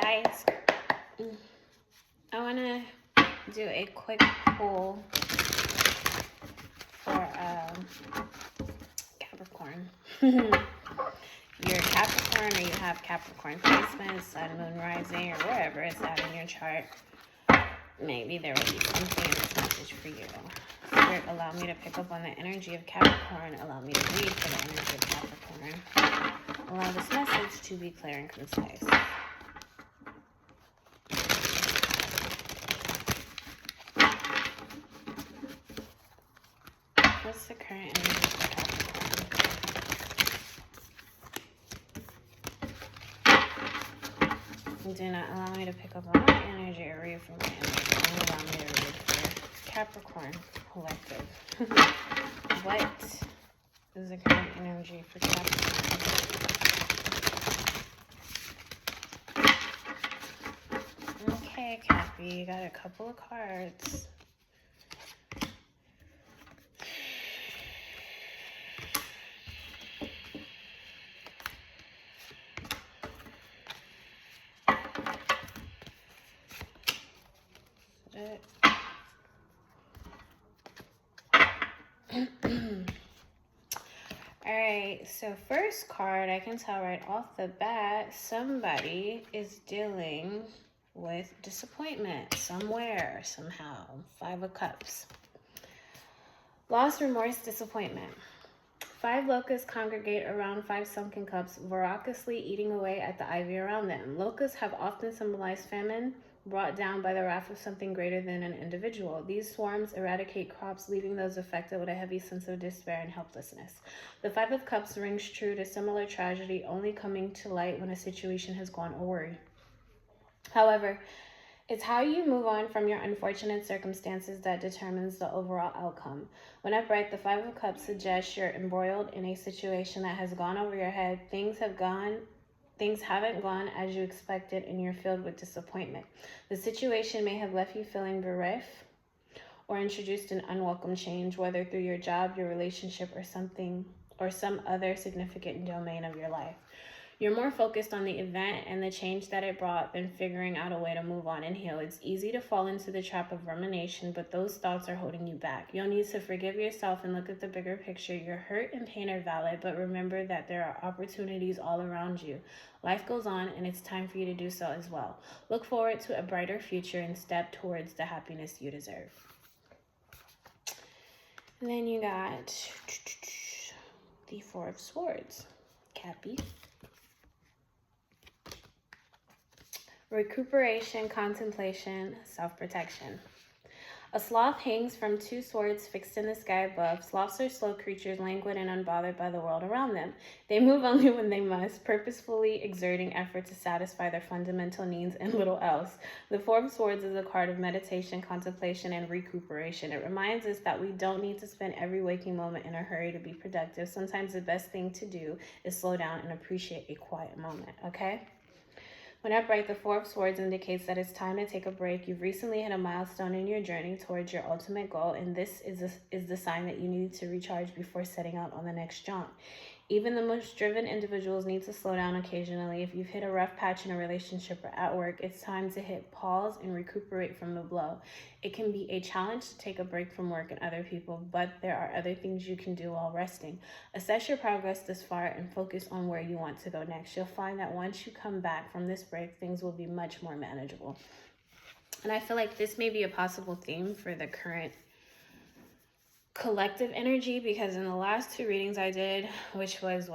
guys, I want to do a quick pull for Capricorn. You're Capricorn, or you have Capricorn placement, Sun, Moon, Rising, or wherever it's at in your chart. Maybe there will be something in this message for you. Spirit, allow me to pick up on the energy of Capricorn. Allow me to read for the energy of Capricorn. Allow this message to be clear and concise. What's the current energy for Capricorn? Do not allow me to pick up on my energy or read from my energy. Only allow me to read for Capricorn collective. What is the current energy for Capricorn? Okay, Cappy, you got a couple of cards. Alright, so first card, I can tell right off the bat, somebody is dealing with disappointment somewhere, somehow. 5 of Cups. Loss, remorse, disappointment. 5 locusts congregate around 5 sunken cups, voraciously eating away at the ivy around them. Locusts have often symbolized famine, brought down by the wrath of something greater than an individual. These swarms eradicate crops, leaving those affected with a heavy sense of despair and helplessness. The 5 of Cups rings true to similar tragedy, only coming to light when a situation has gone awry. However, it's how you move on from your unfortunate circumstances that determines the overall outcome. When upright, the 5 of Cups suggests you're embroiled in a situation that has gone over your head. Things haven't gone as you expected, and you're filled with disappointment. The situation may have left you feeling bereft or introduced an unwelcome change, whether through your job, your relationship, or some other significant domain of your life. You're more focused on the event and the change that it brought than figuring out a way to move on and heal. It's easy to fall into the trap of rumination, but those thoughts are holding you back. You'll need to forgive yourself and look at the bigger picture. Your hurt and pain are valid, but remember that there are opportunities all around you. Life goes on, and it's time for you to do so as well. Look forward to a brighter future and step towards the happiness you deserve. And then you got the 4 of Swords. Cappy. Recuperation, contemplation, self-protection. A sloth hangs from 2 swords fixed in the sky above. Sloths are slow creatures, languid and unbothered by the world around them. They move only when they must, purposefully exerting effort to satisfy their fundamental needs and little else. The 4 of Swords is a card of meditation, contemplation, and recuperation. It reminds us that we don't need to spend every waking moment in a hurry to be productive. Sometimes the best thing to do is slow down and appreciate a quiet moment, okay? When upright, the 4 of Swords indicates that it's time to take a break. You've recently hit a milestone in your journey towards your ultimate goal, and this is the sign that you need to recharge before setting out on the next jaunt. Even the most driven individuals need to slow down occasionally. If you've hit a rough patch in a relationship or at work, it's time to hit pause and recuperate from the blow. It can be a challenge to take a break from work and other people, but there are other things you can do while resting. Assess your progress this far and focus on where you want to go next. You'll find that once you come back from this break, things will be much more manageable. And I feel like this may be a possible theme for the current collective energy, because in the last 2 readings I did, which was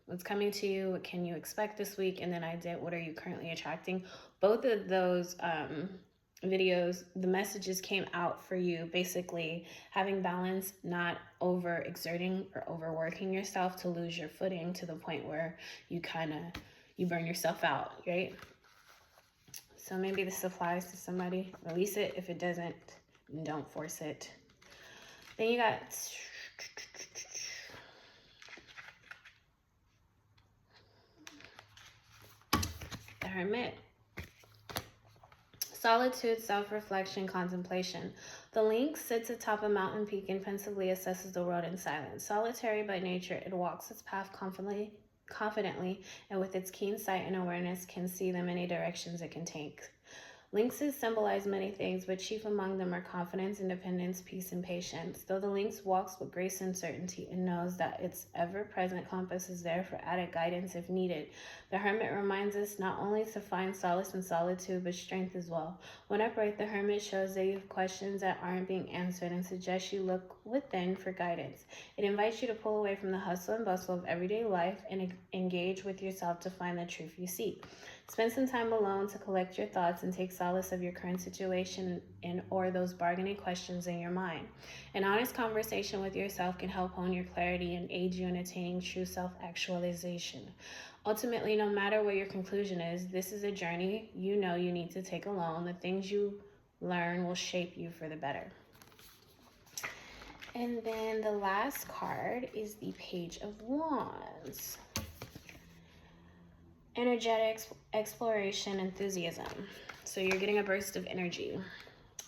what's coming to you, what can you expect this week, and then I did what are you currently attracting. Both of those videos, the messages came out for you basically having balance, not overexerting or overworking yourself to lose your footing to the point where you burn yourself out, right? So maybe this applies to somebody. Release it. If it doesn't, don't force it. Then you got the Hermit. Solitude, self-reflection, contemplation. The lynx sits atop a mountain peak and pensively assesses the world in silence. Solitary by nature, it walks its path confidently confidently, and with its keen sight and awareness can see the many directions it can take. Lynxes symbolize many things, but chief among them are confidence, independence, peace, and patience. Though the lynx walks with grace and certainty and knows that its ever-present compass is there for added guidance if needed, the hermit reminds us not only to find solace in solitude, but strength as well. When upright, the hermit shows that you have questions that aren't being answered and suggests you look within for guidance. It invites you to pull away from the hustle and bustle of everyday life and engage with yourself to find the truth you seek. Spend some time alone to collect your thoughts and take solace of your current situation or those bargaining questions in your mind. An honest conversation with yourself can help hone your clarity and aid you in attaining true self-actualization. Ultimately, no matter what your conclusion is, this is a journey you know you need to take alone. The things you learn will shape you for the better. And then the last card is the Page of Wands. Energetic exploration, enthusiasm. So you're getting a burst of energy.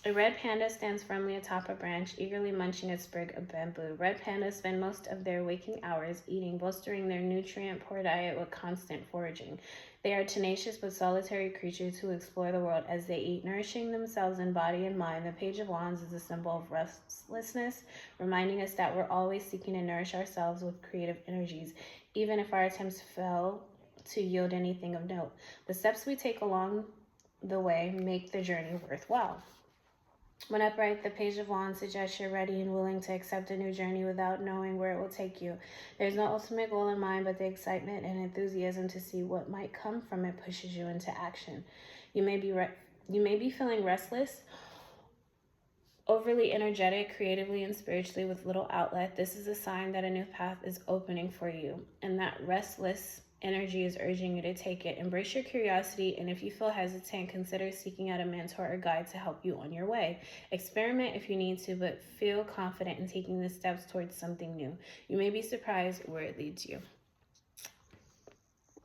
A red panda stands firmly atop a branch, eagerly munching its sprig of bamboo. Red pandas spend most of their waking hours eating, bolstering their nutrient-poor diet with constant foraging. They are tenacious but solitary creatures who explore the world as they eat, nourishing themselves in body and mind. The Page of Wands is a symbol of restlessness, reminding us that we're always seeking to nourish ourselves with creative energies, even if our attempts fail to yield anything of note. The steps we take along the way make the journey worthwhile. When upright, the Page of Wands suggests you're ready and willing to accept a new journey without knowing where it will take you. There's no ultimate goal in mind, but the excitement and enthusiasm to see what might come from it pushes you into action. You may be feeling restless, overly energetic, creatively and spiritually with little outlet. This is a sign that a new path is opening for you, and that restless energy is urging you to take it. Embrace your curiosity, and if you feel hesitant, consider seeking out a mentor or guide to help you on your way. Experiment if you need to, but feel confident in taking the steps towards something new. You may be surprised where it leads you.